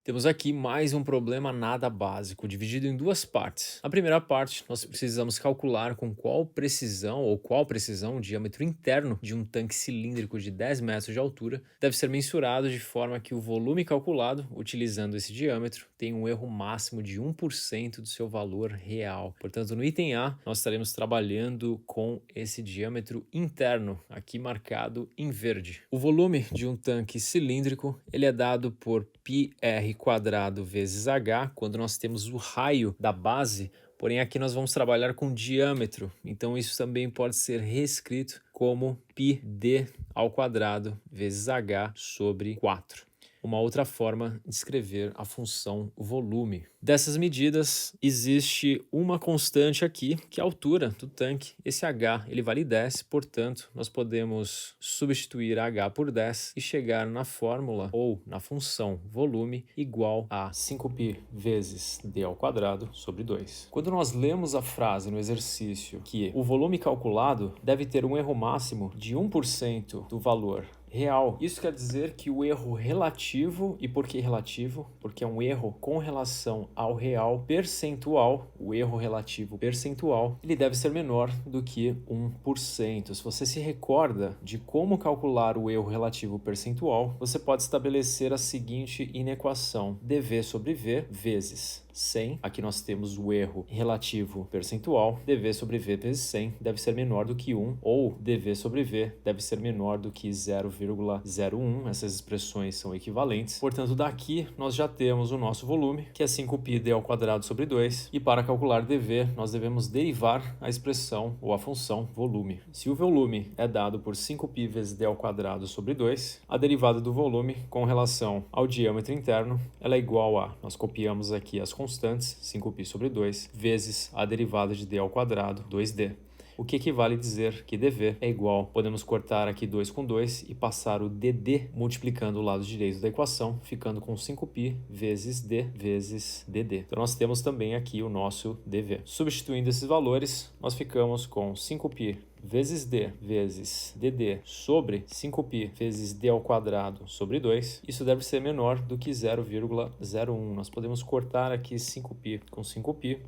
Temos aqui mais um problema nada básico, dividido em duas partes. A primeira parte, nós precisamos calcular com qual precisão o diâmetro interno de um tanque cilíndrico de 10 metros de altura deve ser mensurado de forma que o volume calculado, utilizando esse diâmetro, tenha um erro máximo de 1% do seu valor real. Portanto, no item A, nós estaremos trabalhando com esse diâmetro interno, aqui marcado em verde. O volume de um tanque cilíndrico, ele é dado por πr quadrado vezes h, quando nós temos o raio da base, porém aqui nós vamos trabalhar com diâmetro, então isso também pode ser reescrito como πd ao quadrado vezes h sobre 4. Uma outra forma de escrever a função volume. Dessas medidas, existe uma constante aqui, que é a altura do tanque. Esse h ele vale 10, portanto, nós podemos substituir h por 10 e chegar na fórmula ou na função volume igual a 5π vezes d ao quadrado sobre 2. Quando nós lemos a frase no exercício que o volume calculado deve ter um erro máximo de 1% do valor real. Isso quer dizer que o erro relativo, e por que relativo? Porque é um erro com relação ao real percentual, o erro relativo percentual, ele deve ser menor do que 1%. Se você se recorda de como calcular o erro relativo percentual, você pode estabelecer a seguinte inequação: dv sobre v vezes 100, aqui nós temos o erro relativo percentual, dv sobre v vezes 100 deve ser menor do que 1, ou dv sobre v deve ser menor do que 0,01, essas expressões são equivalentes. Portanto, daqui nós já temos o nosso volume, que é 5πd ao quadrado sobre 2, e para calcular dv, nós devemos derivar a expressão ou a função volume. Se o volume é dado por 5π vezes d ao quadrado sobre 2, a derivada do volume com relação ao diâmetro interno, ela é igual a, nós copiamos aqui as constantes, 5π sobre 2, vezes a derivada de d ao quadrado, 2d. O que equivale a dizer que dv é igual, podemos cortar aqui 2 com 2 e passar o dd multiplicando o lado direito da equação, ficando com 5π vezes d vezes dd. Então nós temos também aqui o nosso dv. Substituindo esses valores, nós ficamos com 5π vezes d vezes dd sobre 5π vezes d ao quadrado sobre 2. Isso deve ser menor do que 0,01. Nós podemos cortar aqui 5π com 5π,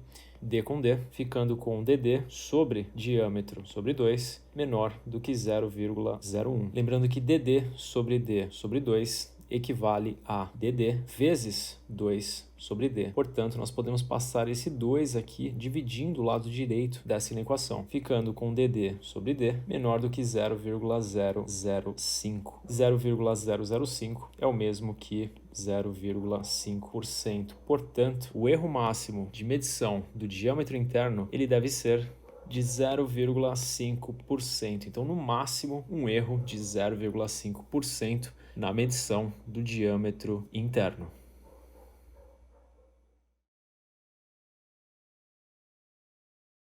d com d, ficando com dd sobre diâmetro sobre 2 menor do que 0,01. Lembrando que dd sobre d sobre 2 equivale a dd vezes 2 sobre d. Portanto, nós podemos passar esse 2 aqui dividindo o lado direito dessa equação, ficando com dd sobre d menor do que 0,005. 0,005 é o mesmo que 0,5%. Portanto, o erro máximo de medição do diâmetro interno, ele deve ser de 0,5%. Então, no máximo, um erro de 0,5% na medição do diâmetro interno.